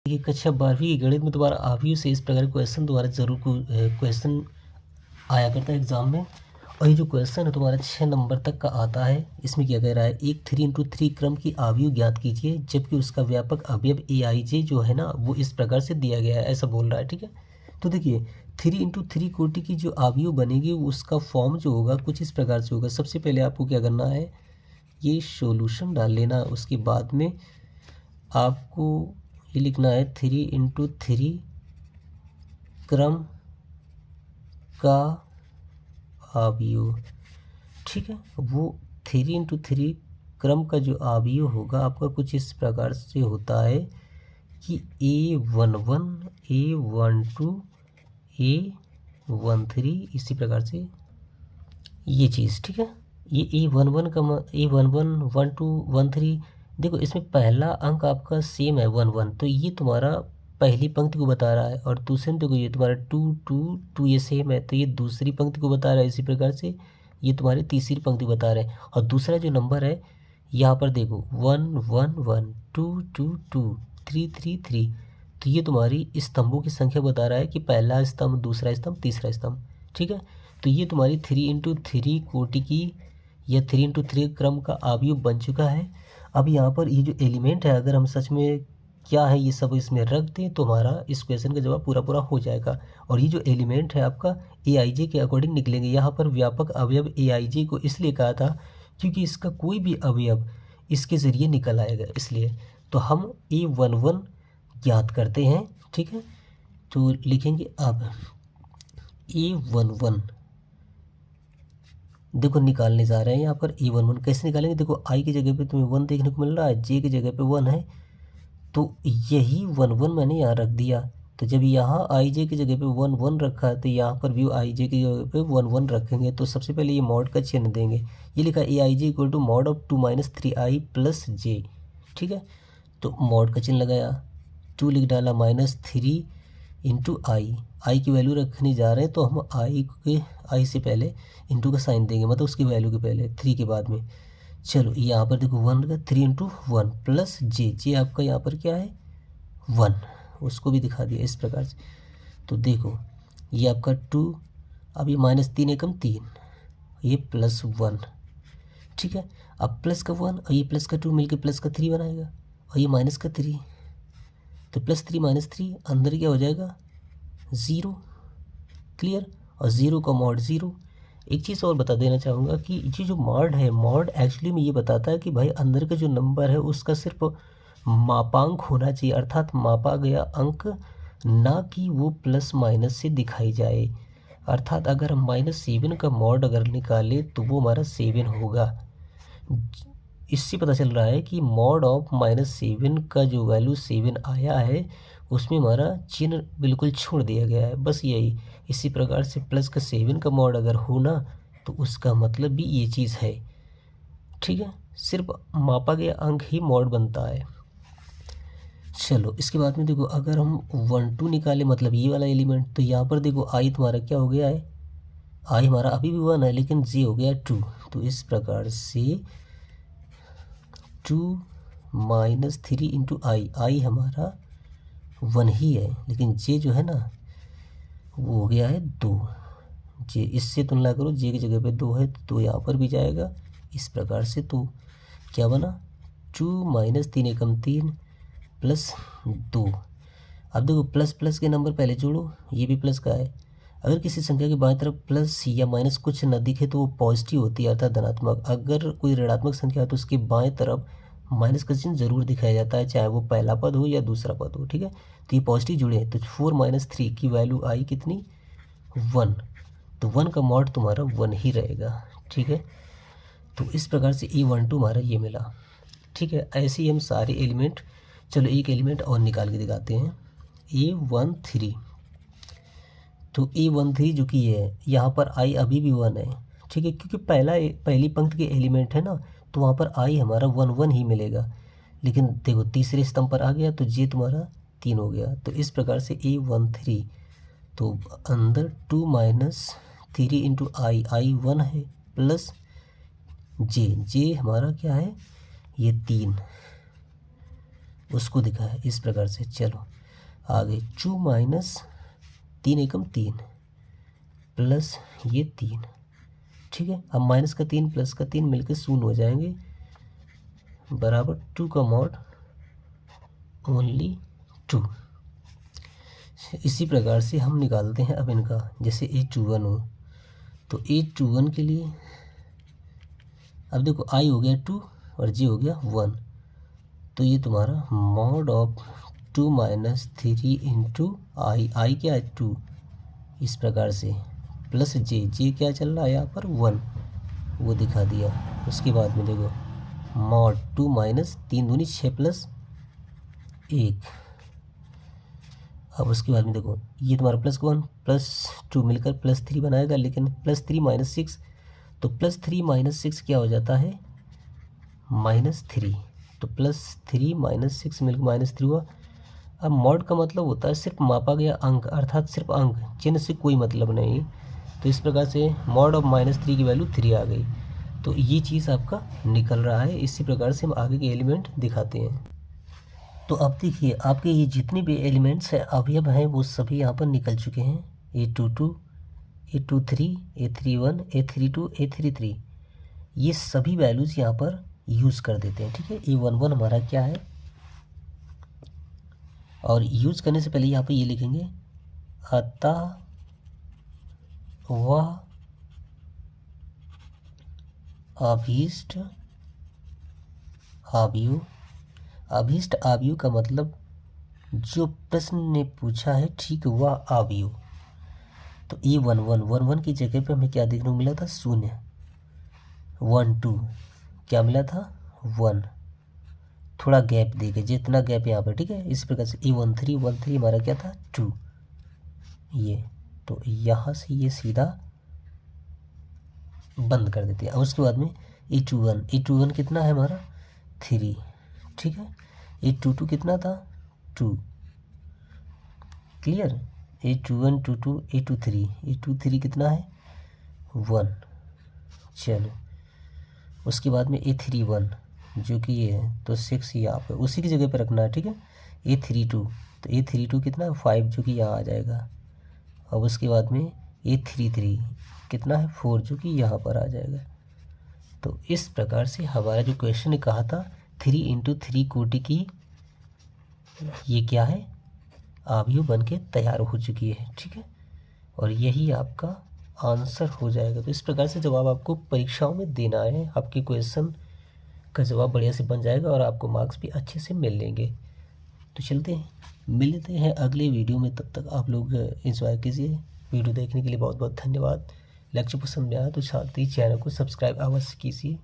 ये कक्षा 12वीं की गणित में तुम्हारा आवियों से इस प्रकार क्वेश्चन तुम्हारा जरूर क्वेश्चन आया करता है एग्जाम में। और ये जो क्वेश्चन है तुम्हारा 6 नंबर तक का आता है। इसमें क्या कह रहा है, एक 3x3 क्रम की आयु ज्ञात कीजिए जबकि उसका व्यापक अवयव AIJ जो है ना वो इस प्रकार से दिया गया है, ऐसा बोल रहा है। ठीक है, तो देखिए 3x3 कोटि की जो आयु बनेगी उसका फॉर्म जो होगा कुछ इस प्रकार से होगा। सबसे पहले आपको क्या करना है, ये सॉल्यूशन डाल लेना। उसके बाद में आपको ये लिखना है 3x3 क्रम का आवियोग। ठीक है, वो 3x3 क्रम का जो आवियोग होगा आपका कुछ इस प्रकार से होता है कि A11 A12 A13 इसी प्रकार से ये चीज़। ठीक है, ये A11 का A11 12 13, देखो इसमें पहला अंक आपका सेम है 11, तो ये तुम्हारा पहली पंक्ति को बता रहा है। और दूसरे में देखो ये तुम्हारा 2 2 2 ये सेम है, तो ये दूसरी पंक्ति को बता रहा है। इसी प्रकार से ये तुम्हारी तीसरी पंक्ति बता रहे हैं। और दूसरा जो नंबर है यहाँ पर देखो 1 1 1 2 2 2 3 3 3, तो ये तुम्हारी स्तंभों की संख्या बता रहा है कि पहला स्तंभ, दूसरा स्तंभ, तीसरा स्तंभ। ठीक है, तो ये तुम्हारी 3x3 कोटि की या 3x3 क्रम का आव्यूह बन चुका है। अब यहाँ पर ये जो एलिमेंट है अगर हम सच में क्या है ये सब इसमें रख दें तो हमारा इस क्वेश्चन का जवाब पूरा पूरा हो जाएगा। और ये जो एलिमेंट है आपका AIJ के अकॉर्डिंग निकलेंगे। यहाँ पर व्यापक अवयव AIJ को इसलिए कहा था क्योंकि इसका कोई भी अवयव इसके ज़रिए निकल आएगा, इसलिए तो हम A11 ज्ञात करते हैं। ठीक है, तो लिखेंगे अब A11 देखो निकालने जा रहे हैं। यहाँ पर A11 कैसे निकालेंगे, देखो I की जगह पे तुम्हें 1 देखने को मिल रहा है, J की जगह पे 1 है, तो यही 1 1 मैंने यहाँ रख दिया। तो जब यहाँ IJ की जगह पे 1 1 रखा है तो यहाँ पर भी IJ की जगह पे 1 1 रखेंगे। तो सबसे पहले ये मॉड का चिन्ह देंगे। ये लिखा AIJ equal to mod of 2 - 3I plus J। ठीक है, तो मॉड का चिन्ह लगाया, 2 लिख डाला -3 इंटू आई की वैल्यू रखने जा रहे हैं तो हम आई से पहले इंटू का साइन देंगे, मतलब उसकी वैल्यू के पहले 3 के बाद में। चलो यहाँ पर देखो 1 का 3 इंटू 1 प्लस जे आपका यहाँ पर क्या है 1, उसको भी दिखा दिया इस प्रकार से। तो देखो ये आपका 2, अब ये -3 एकम 3, ये +1। ठीक है, अब प्लस का 1 और ये प्लस का 2 मिलकर प्लस का 3 बनाएगा, और ये माइनस का 3, तो +3 - 3 अंदर क्या हो जाएगा 0। क्लियर, और 0 का मॉड 0। एक चीज़ और बता देना चाहूँगा कि ये जो मॉड है, मॉड एक्चुअली में ये बताता है कि भाई अंदर का जो नंबर है उसका सिर्फ मापांक होना चाहिए, अर्थात मापा गया अंक, ना कि वो प्लस माइनस से दिखाई जाए। अर्थात अगर हम -7 का मॉड अगर निकाले तो वो हमारा 7 होगा। इससे पता चल रहा है कि मॉड ऑफ -7 का जो वैल्यू 7 आया है उसमें हमारा चिन्ह बिल्कुल छोड़ दिया गया है, बस यही। इसी प्रकार से प्लस का 7 का मॉड अगर हो ना तो उसका मतलब भी ये चीज़ है। ठीक है, सिर्फ मापा गया अंक ही मॉड बनता है। चलो इसके बाद में देखो अगर हम 1 2 निकाले, मतलब ये वाला एलिमेंट, तो यहाँ पर देखो आई तुम्हारा क्या हो गया है, आई हमारा अभी भी 1 है लेकिन जी हो गया 2। तो इस प्रकार से 2 - 3 इंटू आई हमारा 1 ही है, लेकिन जे जो है ना वो हो गया है 2। जे इससे तुलना करो, जे की जगह पे 2 है तो 2 यहाँ पर भी जाएगा इस प्रकार से। तो क्या बना 2 - 3 एकम 3 प्लस 2। अब देखो प्लस प्लस के नंबर पहले जोड़ो, ये भी प्लस का है। अगर किसी संख्या के बाएं तरफ प्लस या माइनस कुछ न दिखे तो वो पॉजिटिव होती है अर्थात धनात्मक। अगर कोई ऋणात्मक संख्या है तो उसके बाएं तरफ माइनस का चिन्ह जरूर दिखाया जाता है, चाहे वो पहला पद हो या दूसरा पद हो। ठीक है, तो ये पॉजिटिव जुड़े हैं, तो 4 - 3 की वैल्यू आई कितनी 1, तो 1 का मॉड तुम्हारा 1 ही रहेगा। ठीक है, तो इस प्रकार से A12 हमारा ये मिला। ठीक है, ऐसे ही हम सारे एलिमेंट, चलो एक एलिमेंट और निकाल के दिखाते हैं, A13। तो A13 जो कि ये है, यहाँ पर आई अभी भी 1 है। ठीक है, क्योंकि पहली पंक्ति के एलिमेंट है ना, तो वहाँ पर आई हमारा 1 1 ही मिलेगा। लेकिन देखो तीसरे स्तंभ पर आ गया तो जे तुम्हारा 3 हो गया। तो इस प्रकार से A13, तो अंदर 2 - 3 इंटू आई 1 है प्लस जे हमारा क्या है ये 3, उसको दिखा है इस प्रकार से। चलो आगे 2 माइनस 3 एकम 3 प्लस ये 3, ठीक है। अब माइनस का 3 प्लस का 3 मिलकर 0 हो जाएंगे, बराबर 2 का मॉड ओनली 2। इसी प्रकार से हम निकालते हैं अब इनका, जैसे A21 हो तो A21 के लिए अब देखो I हो गया 2 और J हो गया 1, तो ये तुम्हारा mod of 2 minus 3 into I क्या है 2, इस प्रकार से प्लस J क्या चल रहा है यहाँ पर 1, वो दिखा दिया। उसके बाद में देखो मॉड 2 माइनस 3 दूनी 6 प्लस 1। अब उसके बाद में देखो ये तुम्हारा प्लस 1 प्लस 2 मिलकर प्लस 3 बनाएगा, लेकिन प्लस 3 माइनस 6, तो प्लस 3 माइनस 6 क्या हो जाता है -3, तो प्लस 3 माइनस 6 मिलकर -3 हुआ। अब मॉड का मतलब होता है सिर्फ मापा गया अंक, अर्थात सिर्फ अंक, चिन्ह से कोई मतलब नहीं। तो इस प्रकार से मॉड ऑफ -3 की वैल्यू 3 आ गई, तो ये चीज़ आपका निकल रहा है। इसी प्रकार से हम आगे के एलिमेंट दिखाते हैं। तो अब देखिए आपके ये जितने भी एलिमेंट्स हैं अवयव हैं वो सभी यहाँ पर निकल चुके हैं। A22, A23, A31, A32, A33, ये सभी वैल्यूज़ यहाँ पर यूज़ कर देते हैं, ठीक है। A11 हमारा क्या है, और यूज़ करने से पहले यहाँ पर ये लिखेंगे अतः वह अभीष्ट आव्यूह। अभीष्ट आव्यूह का मतलब जो प्रश्न ने पूछा है, ठीक, वह आव्यूह। तो A11 की जगह पे हमें क्या देखने को मिला था 0, 1 2 क्या मिला था 1, थोड़ा गैप देके, जितना गैप यहाँ पर, ठीक है। इस प्रकार से A13 हमारा क्या था 2, ये तो यहाँ से ये सीधा बंद कर देते हैं। और उसके बाद में A21 कितना है हमारा 3, ठीक है। A22 कितना था 2, क्लियर। A21 22 A23 कितना है 1, चलो। उसके बाद में A31 जो कि ये है, तो 6 यहाँ पर उसी की जगह पर रखना है, ठीक है। A32 तो A32 कितना है 5 जो कि यहाँ आ जाएगा। अब उसके बाद में A33 कितना है 4 जो कि यहाँ पर आ जाएगा। तो इस प्रकार से हमारा जो क्वेश्चन ने कहा था 3 इंटू 3 कोटि की ये क्या है आव्यूह बन के तैयार हो चुकी है, ठीक है। और यही आपका आंसर हो जाएगा। तो इस प्रकार से जवाब आपको परीक्षाओं में देना है, आपके क्वेश्चन का जवाब बढ़िया से बन जाएगा और आपको मार्क्स भी अच्छे से मिल लेंगे। तो चलते हैं, मिलते हैं अगले वीडियो में, तब तक आप लोग एंजॉय कीजिए। वीडियो देखने के लिए बहुत बहुत धन्यवाद। लेक्चर पसंद में आया तो साथ ही चैनल को सब्सक्राइब अवश्य कीजिए।